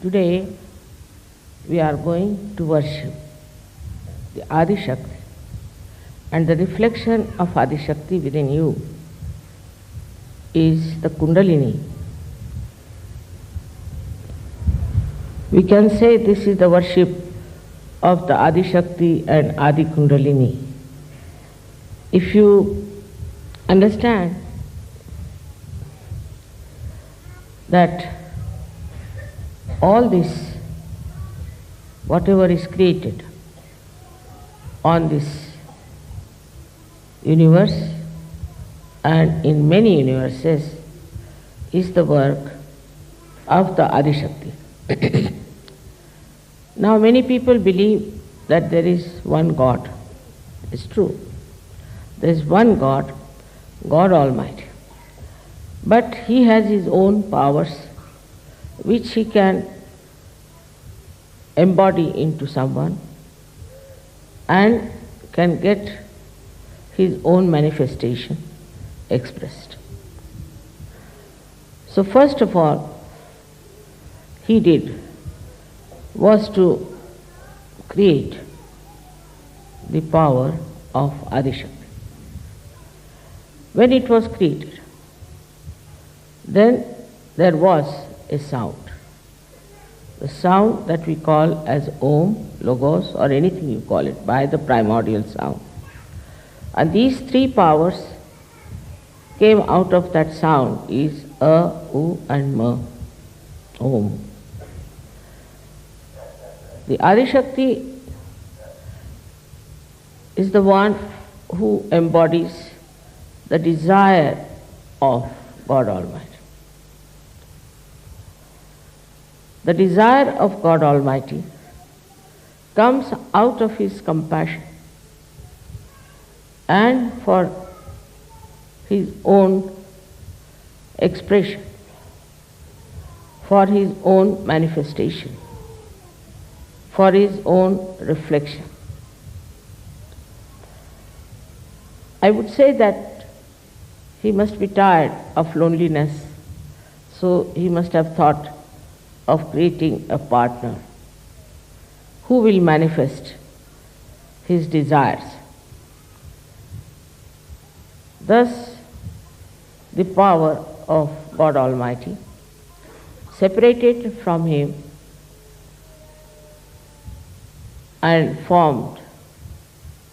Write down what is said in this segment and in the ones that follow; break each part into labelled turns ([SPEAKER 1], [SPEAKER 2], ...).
[SPEAKER 1] Today we are going to worship the Adi Shakti, and the reflection of Adi Shakti within you is the kundalini. We can say this is the worship of the Adi Shakti and Adi Kundalini. If you understand that all this, whatever is created on this universe and in many universes, is the work of the Adi Shakti. Now many people believe that there is one God. It's true. There is one God, God Almighty. But He has His own powers which He can embody into someone and can get His own manifestation expressed. So first of all, He did was to create the power of Adi Shakti. When it was created, then there was a sound. The sound that we call as Om, Logos, or anything you call it, by the primordial sound. And these three powers came out of that sound is A, U and Ma, Om. The Adi Shakti is the one who embodies the desire of God Almighty. The desire of God Almighty comes out of His compassion and for His own expression, for His own manifestation, for His own reflection. I would say that He must be tired of loneliness, so He must have thought of creating a partner who will manifest His desires. Thus, the power of God Almighty, separated from Him and formed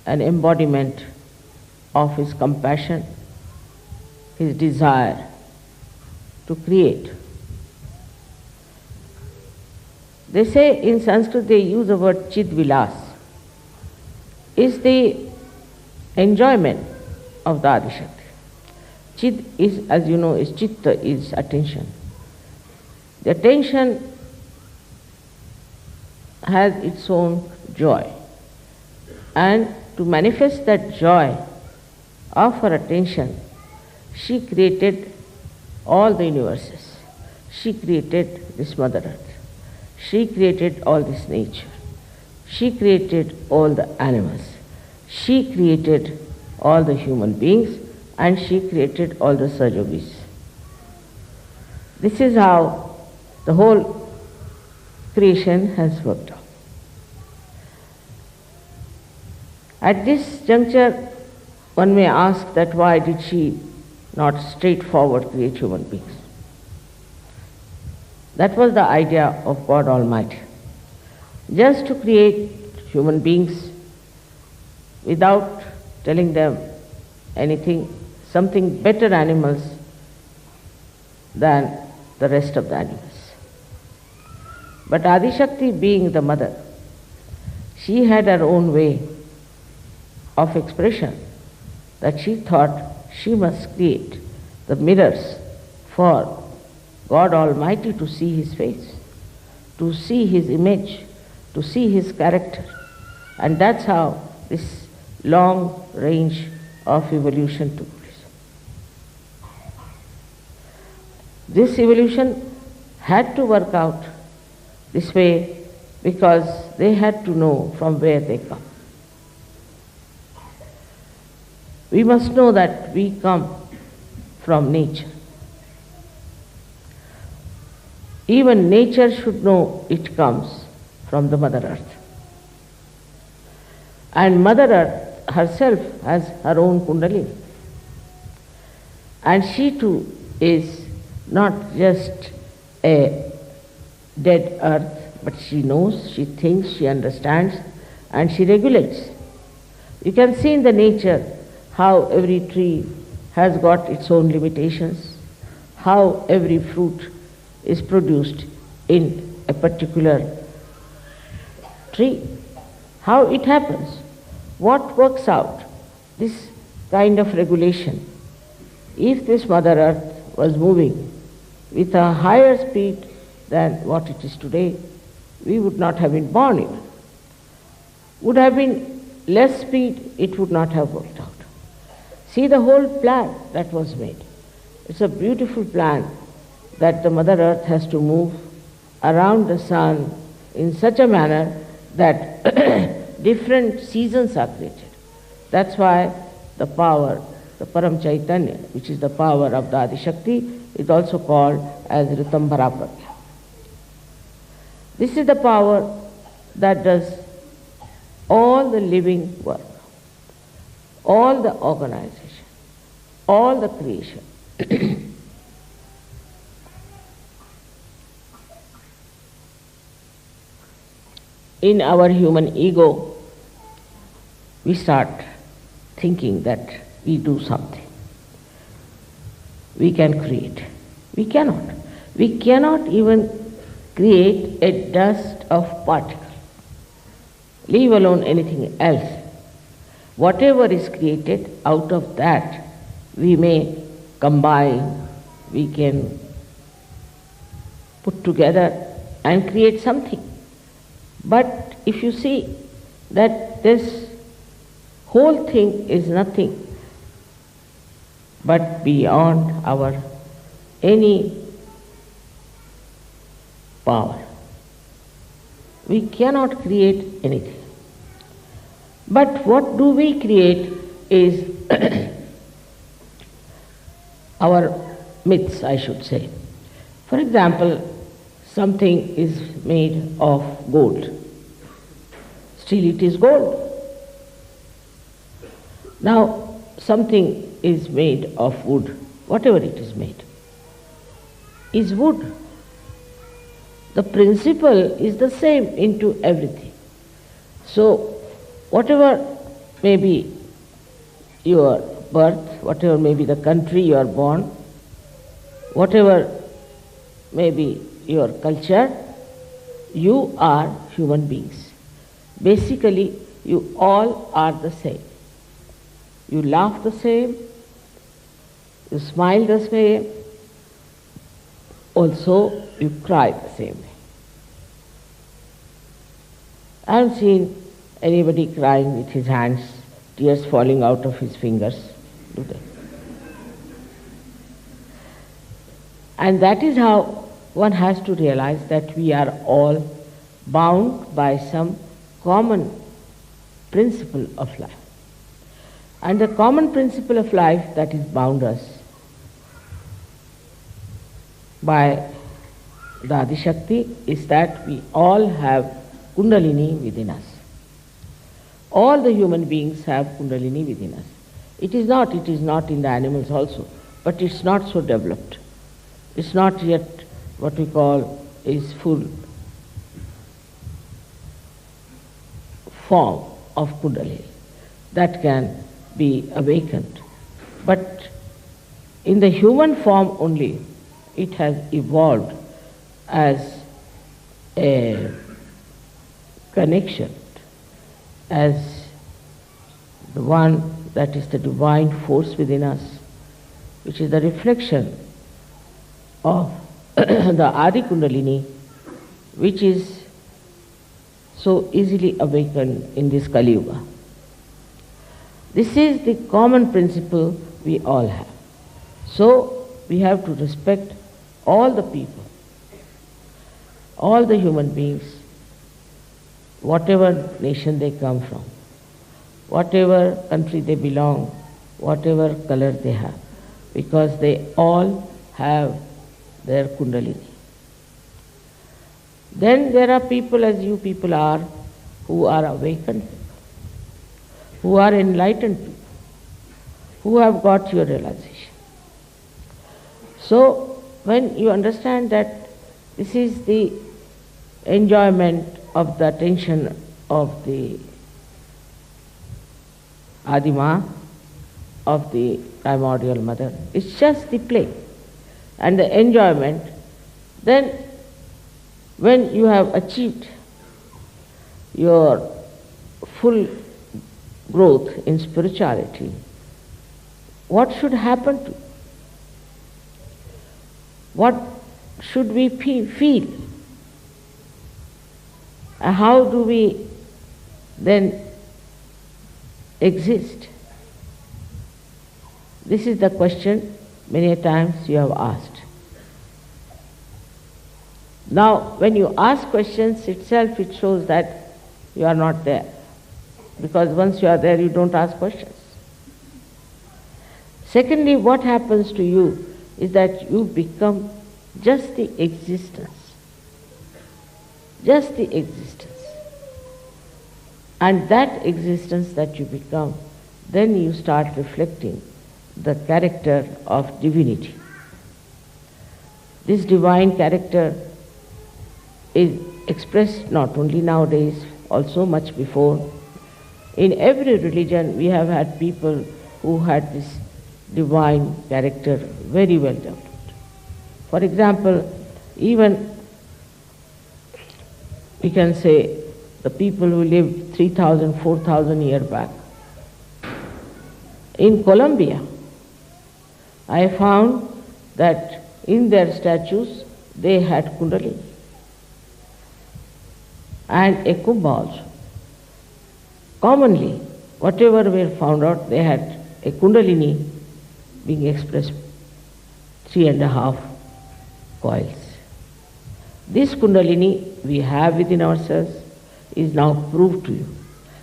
[SPEAKER 1] an embodiment of His compassion, His desire to create. They say in Sanskrit they use the word Chid Vilas, is the enjoyment of the Adi Shakti. Chid is, as you know, is Chitta, is attention. The attention has its own joy, and to manifest that joy of her attention, she created all the universes. She created this Mother Earth. She created all this nature. She created all the animals. She created all the human beings, and she created all the Sajogis. This is how the whole creation has worked out. At this juncture, one may ask that why did she not straightforward create human beings? That was the idea of God Almighty. Just to create human beings without telling them anything, something better animals than the rest of the animals. But Adi Shakti, being the mother, she had her own way of expression, that she thought she must create the mirrors for God Almighty to see His face, to see His image, to see His character. And that's how this long range of evolution took place. This evolution had to work out this way because they had to know from where they come. We must know that we come from nature. Even nature should know it comes from the Mother Earth. And Mother Earth herself has her own kundalini. And she too is not just a dead earth, but she knows, she thinks, she understands, and she regulates. You can see in the nature how every tree has got its own limitations, how every fruit is produced in a particular tree, how it happens, what works out, this kind of regulation. If this Mother Earth was moving with a higher speed than what it is today, we would not have been born even. Would have been less speed, it would not have worked out. See the whole plan that was made. It's a beautiful plan that the Mother Earth has to move around the sun in such a manner that different seasons are created. That's why the power, the Param Chaitanya, which is the power of the Adi Shakti, is also called as Ritambhara Pragya. This is the power that does all the living work, all the organization, all the creation. In our human ego, we start thinking that we do something. We can create. We cannot. We cannot even create a dust of particle, leave alone anything else. Whatever is created, out of that we may combine, we can put together and create something. But if you see that this whole thing is nothing but beyond our any power, we cannot create anything. But what do we create is our myths, I should say. For example, something is made of gold. Still it is gold. Now, something is made of wood, whatever it is made, is wood. The principle is the same into everything. So, whatever may be your birth, whatever may be the country you are born, whatever may be your culture, you are human beings. Basically, you all are the same. You laugh the same, you smile the same, also you cry the same way. I haven't seen anybody crying with his hands, tears falling out of his fingers, do they? And that is how one has to realize that we are all bound by some common principle of life. And the common principle of life that is bound us by the Adi Shakti is that we all have kundalini within us. All the human beings have kundalini within us. It is not in the animals also, but it's not so developed. It's not yet what we call is full form of kundalini that can be awakened. But in the human form only, it has evolved as a connection, as the one that is the divine force within us, which is the reflection of the Adi Kundalini, which is so easily awakened in this Kali Yuga. This is the common principle we all have. So we have to respect all the people, all the human beings, whatever nation they come from, whatever country they belong, whatever color they have, because they all have their kundalini. Then there are people as you people are, who are awakened, who are enlightened people, who have got your realization. So when you understand that this is the enjoyment of the attention of the Adima, of the primordial mother, it's just the play and the enjoyment, then when you have achieved your full growth in spirituality, what should happen to you? What should we feel? How do we then exist? This is the question many times you have asked. Now, when you ask questions itself, it shows that you are not there. Because once you are there, you don't ask questions. Secondly, what happens to you is that you become just the existence. Just the existence. And that existence that you become, then you start reflecting the character of divinity. This divine character is expressed not only nowadays, also much before. In every religion we have had people who had this divine character very well developed. For example, even we can say the people who lived 3,000, 4,000 years back. In Colombia, I found that in their statues they had kundalini and a kumbha also. Commonly, whatever we found out, they had a kundalini being expressed 3.5 coils. This kundalini we have within ourselves is now proved to you.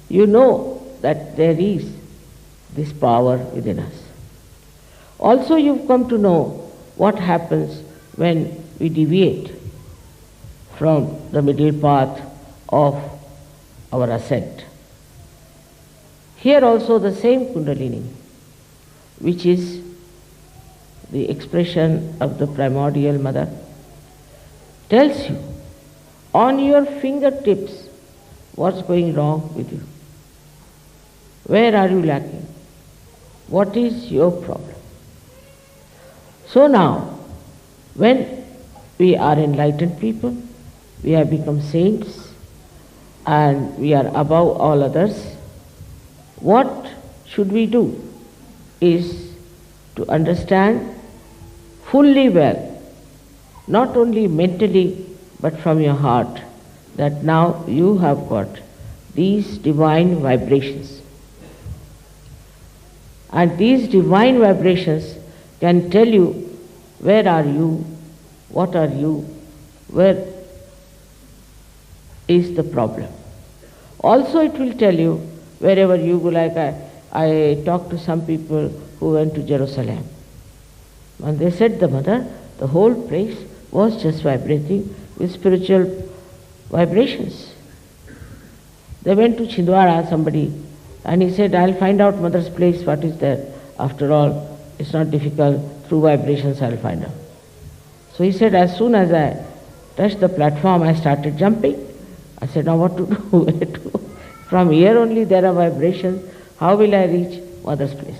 [SPEAKER 1] You know that there is this power within us. Also, you've come to know what happens when we deviate from the middle path of our ascent. Here also the same kundalini, which is the expression of the primordial mother, tells you on your fingertips what's going wrong with you. Where are you lacking? What is your problem? So now, when we are enlightened people, we have become saints and we are above all others, what should we do is to understand fully well, not only mentally but from your heart, that now you have got these divine vibrations. And these divine vibrations can tell you where are you, what are you, where is the problem. Also it will tell you wherever you go, like I talked to some people who went to Jerusalem. And they said, the mother, the whole place was just vibrating with spiritual vibrations. They went to Chhindwara, somebody, and he said, I'll find out mother's place, what is there. After all, it's not difficult, through vibrations I'll find out. So he said, as soon as I touched the platform, I started jumping. I said, now what to do? Where to go? From here only there are vibrations. How will I reach mother's place?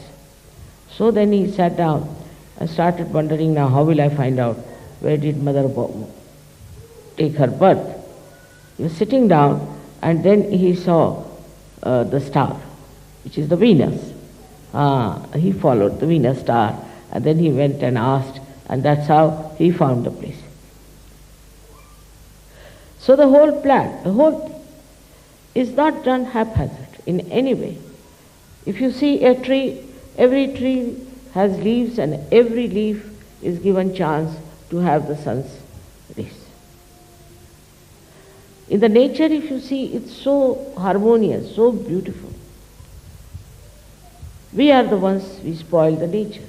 [SPEAKER 1] So then he sat down and started wondering, now how will I find out where did mother take her birth? He was sitting down and then he saw the star, which is the Venus. He followed the Venus star and then he went and asked, and that's how he found the place. So the whole plan, the whole thing is not done haphazard in any way. If you see a tree, every tree has leaves and every leaf is given chance to have the sun's rays. In the nature, if you see, it's so harmonious, so beautiful. We are the ones we spoil the nature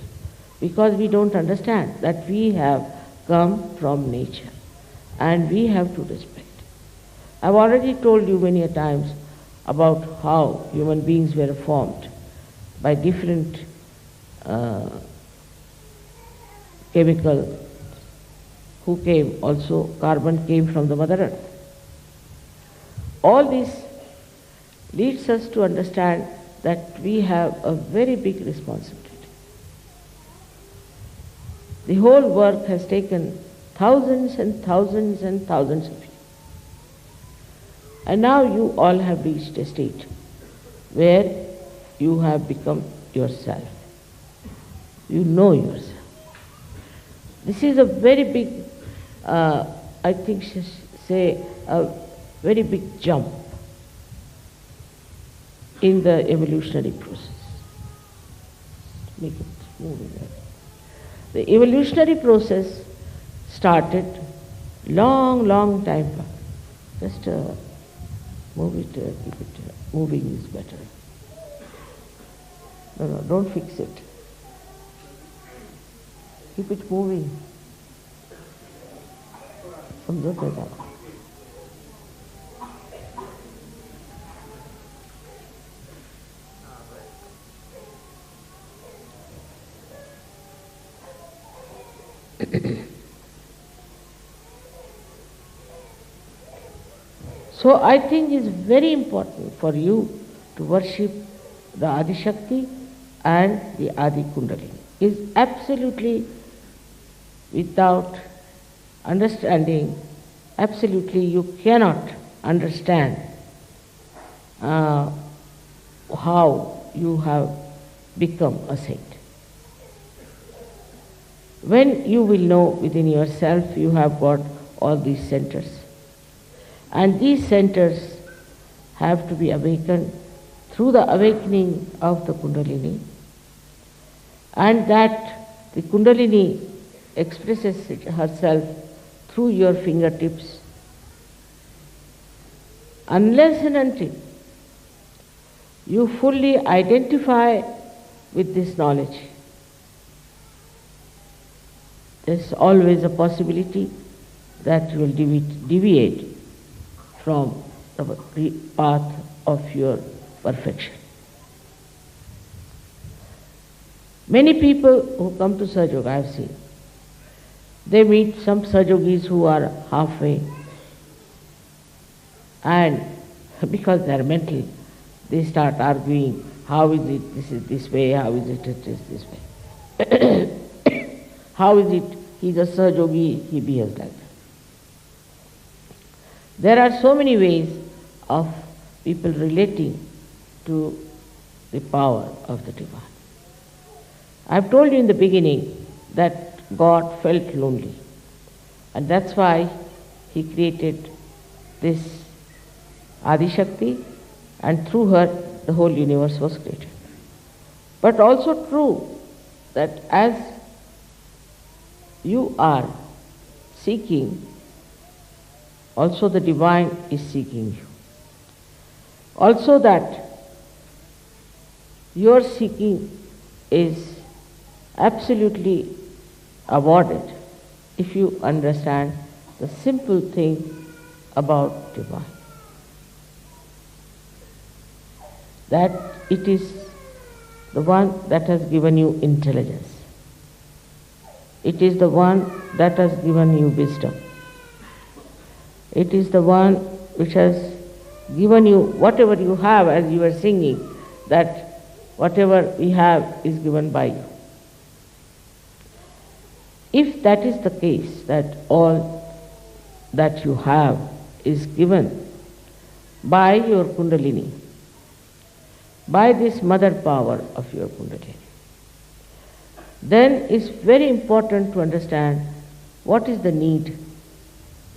[SPEAKER 1] because we don't understand that we have come from nature and we have to respect. I've already told you many a times about how human beings were formed by different chemical who came, also carbon came from the Mother Earth. All this leads us to understand that we have a very big responsibility. The whole work has taken thousands and thousands and thousands of years. And now you all have reached a stage where you have become yourself. You know yourself. This is a very big, I think, say, a very big jump in the evolutionary process. Make it moving. The evolutionary process started long time back. Just move it, keep it moving is better. No, don't fix it. Keep it moving. समझो क्या? So I think it's very important for you to worship the Adi Shakti and the Adi Kundalini. Is absolutely without understanding, absolutely you cannot understand how you have become a saint. When you will know within yourself you have got all these centers. And these centers have to be awakened through the awakening of the Kundalini, and that the Kundalini expresses herself through your fingertips. Unless and until you fully identify with this knowledge, there's always a possibility that you will deviate from the path of your perfection. Many people who come to Sahaja Yoga, I have seen, they meet some Sahajogis who are halfway, and because they are mental, they start arguing, how is it this is this way, how is it this way. How is it he is a Sahajogi, he behaves like that. There are so many ways of people relating to the power of the divine. I have told you in the beginning that God felt lonely, and that's why he created this Adi Shakti, and through her the whole universe was created. But also true that as you are seeking, also the divine is seeking you. Also that your seeking is absolutely awarded if you understand the simple thing about divine. That it is the one that has given you intelligence. It is the one that has given you wisdom. It is the one which has given you whatever you have, as you were singing, that whatever we have is given by you. If that is the case, that all that you have is given by your Kundalini, by this mother power of your Kundalini, then it's very important to understand what is the need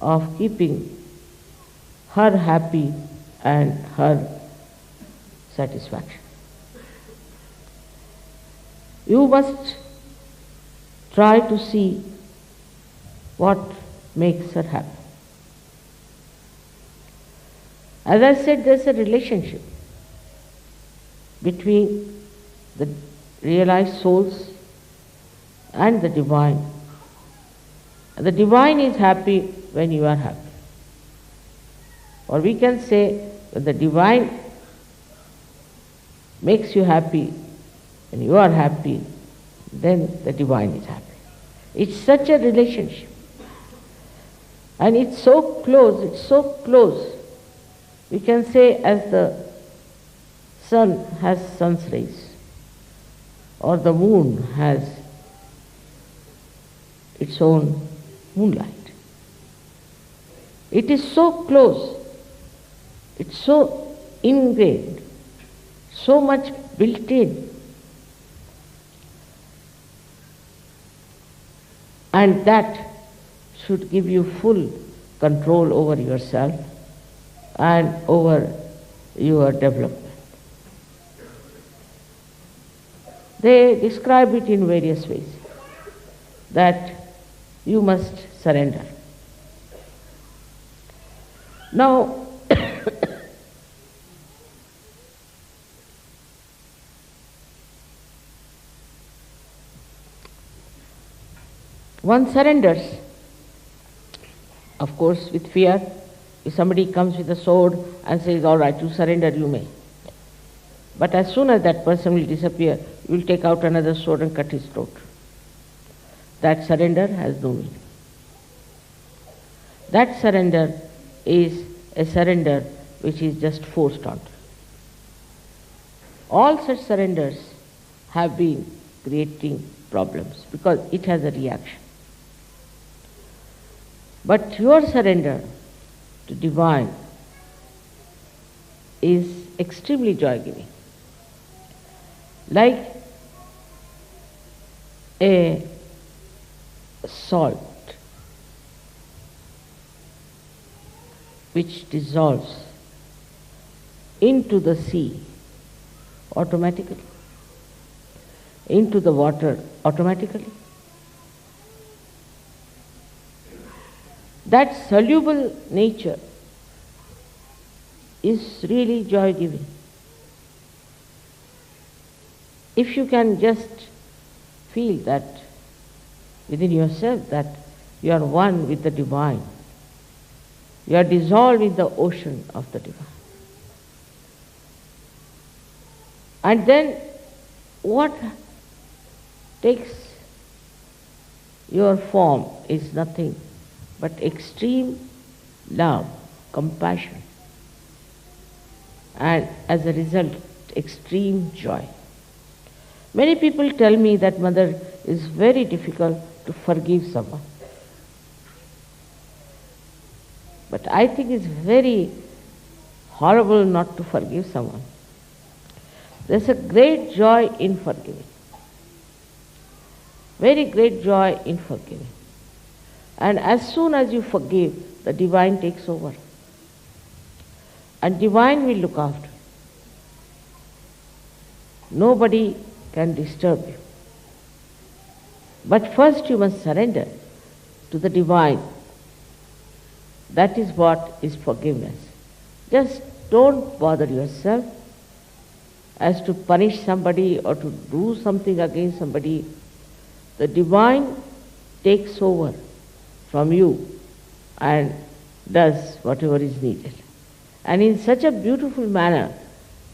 [SPEAKER 1] of keeping her happy and her satisfaction. You must try to see what makes her happy. As I said, there's a relationship between the realized souls and the divine. The divine is happy when you are happy. Or we can say that the divine makes you happy, and you are happy, then the divine is happy. It's such a relationship. And it's so close. We can say as the sun has sun's rays, or the moon has its own moonlight. It is so close, it's so ingrained, so much built in. And that should give you full control over yourself and over your development. They describe it in various ways, that you must surrender. Now, one surrenders, of course, with fear. If somebody comes with a sword and says, all right, you surrender, you may. But as soon as that person will disappear, you will take out another sword and cut his throat. That surrender has no meaning. That surrender is a surrender which is just forced on. All such surrenders have been creating problems because it has a reaction. But your surrender to divine is extremely joy-giving. Like a salt which dissolves into the sea automatically, into the water automatically. That soluble nature is really joy-giving. If you can just feel that within yourself that you are one with the divine, you are dissolved in the ocean of the divine. And then what takes your form is nothing but extreme love, compassion, and as a result, extreme joy. Many people tell me that, Mother, it's very difficult to forgive someone. But I think it's very horrible not to forgive someone. There's a great joy in forgiving. Very great joy in forgiving. And as soon as you forgive, the divine takes over. And divine will look after you. Nobody can disturb you. But first you must surrender to the divine. That is what is forgiveness. Just don't bother yourself as to punish somebody or to do something against somebody. The divine takes over from you and does whatever is needed. And in such a beautiful manner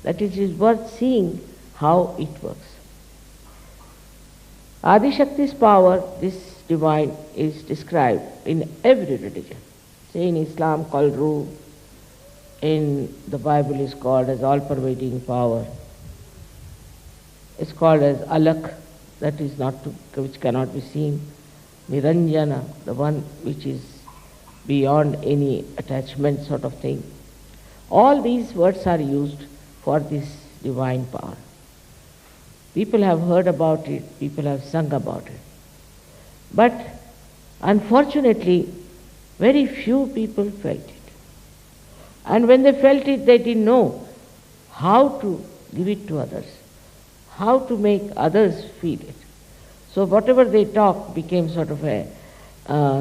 [SPEAKER 1] that it is worth seeing how it works. Adi Shakti's power, this divine, is described in every religion. Say in Islam called Ruh, in the Bible is called as all-pervading power. It's called as Alak, that is not to, which cannot be seen. Niranjana, the one which is beyond any attachment sort of thing. All these words are used for this divine power. People have heard about it, people have sung about it. But unfortunately, very few people felt it. And when they felt it, they didn't know how to give it to others, how to make others feel it. So whatever they talk became sort of a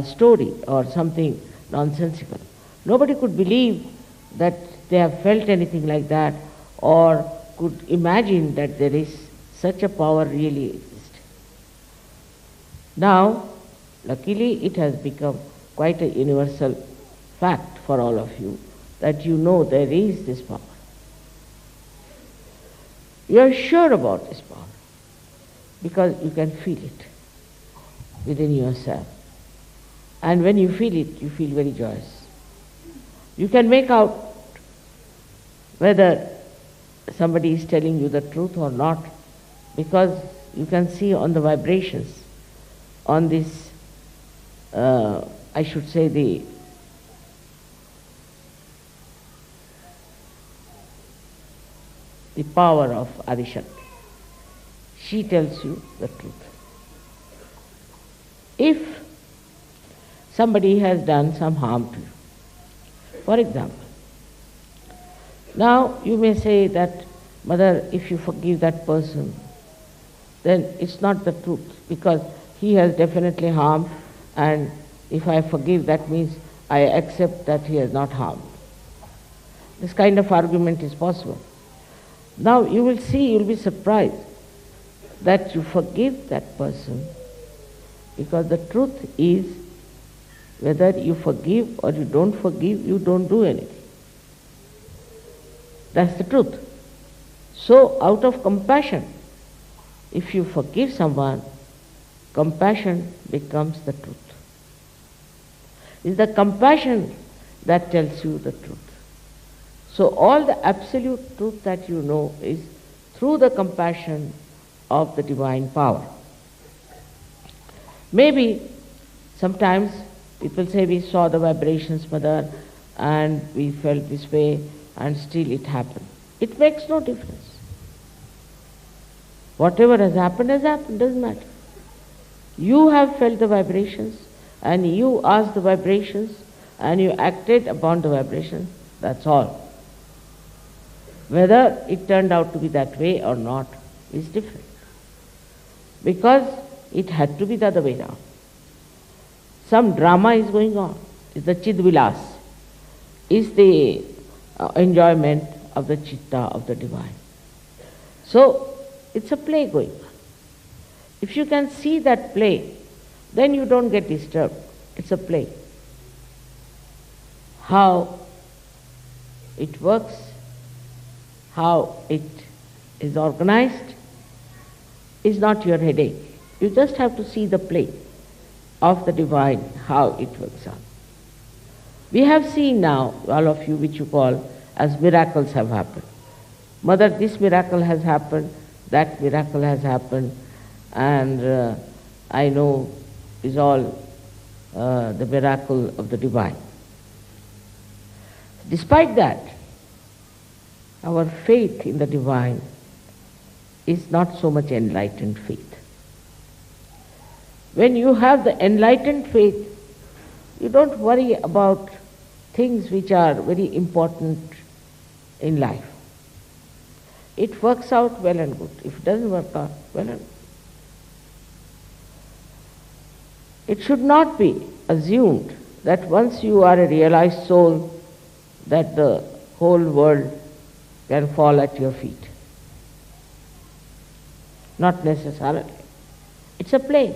[SPEAKER 1] story or something nonsensical. Nobody could believe that they have felt anything like that or could imagine that there is such a power really exists. Now, luckily it has become quite a universal fact for all of you that you know there is this power. You are sure about this power because you can feel it within yourself. And when you feel it, you feel very joyous. You can make out whether somebody is telling you the truth or not, because you can see on the vibrations, on this, I should say the power of Adi Shakti. She tells you the truth. If somebody has done some harm to you, for example, now you may say that, Mother, if you forgive that person, then it's not the truth, because he has definitely harmed, and if I forgive, that means I accept that he has not harmed. This kind of argument is possible. Now you will see, you will be surprised that you forgive that person, because the truth is, whether you forgive or you don't forgive, you don't do anything. That's the truth. So out of compassion, if you forgive someone, compassion becomes the truth. It's the compassion that tells you the truth. So all the absolute truth that you know is through the compassion of the divine power. Maybe sometimes people say we saw the vibrations, Mother, and we felt this way, and still it happened. It makes no difference. Whatever has happened, doesn't matter. You have felt the vibrations, and you asked the vibrations, and you acted upon the vibrations, that's all. Whether it turned out to be that way or not is different. Because it had to be the other way around. Some drama is going on. It's the Chidvilas. It's the enjoyment of the Chitta of the divine. So, it's a play going on. If you can see that play, then you don't get disturbed. It's a play. How it works, how it is organized, is not your headache. You just have to see the play of the divine, how it works out. We have seen now, all of you, which you call as miracles have happened. Mother, this miracle has happened, that miracle has happened, and I know is all the miracle of the divine. Despite that, our faith in the divine is not so much enlightened faith. When you have the enlightened faith, you don't worry about things which are very important in life. It works out well and good. If it doesn't work out, well and good. It should not be assumed that once you are a realized soul, that the whole world can fall at your feet. Not necessarily. It's a play.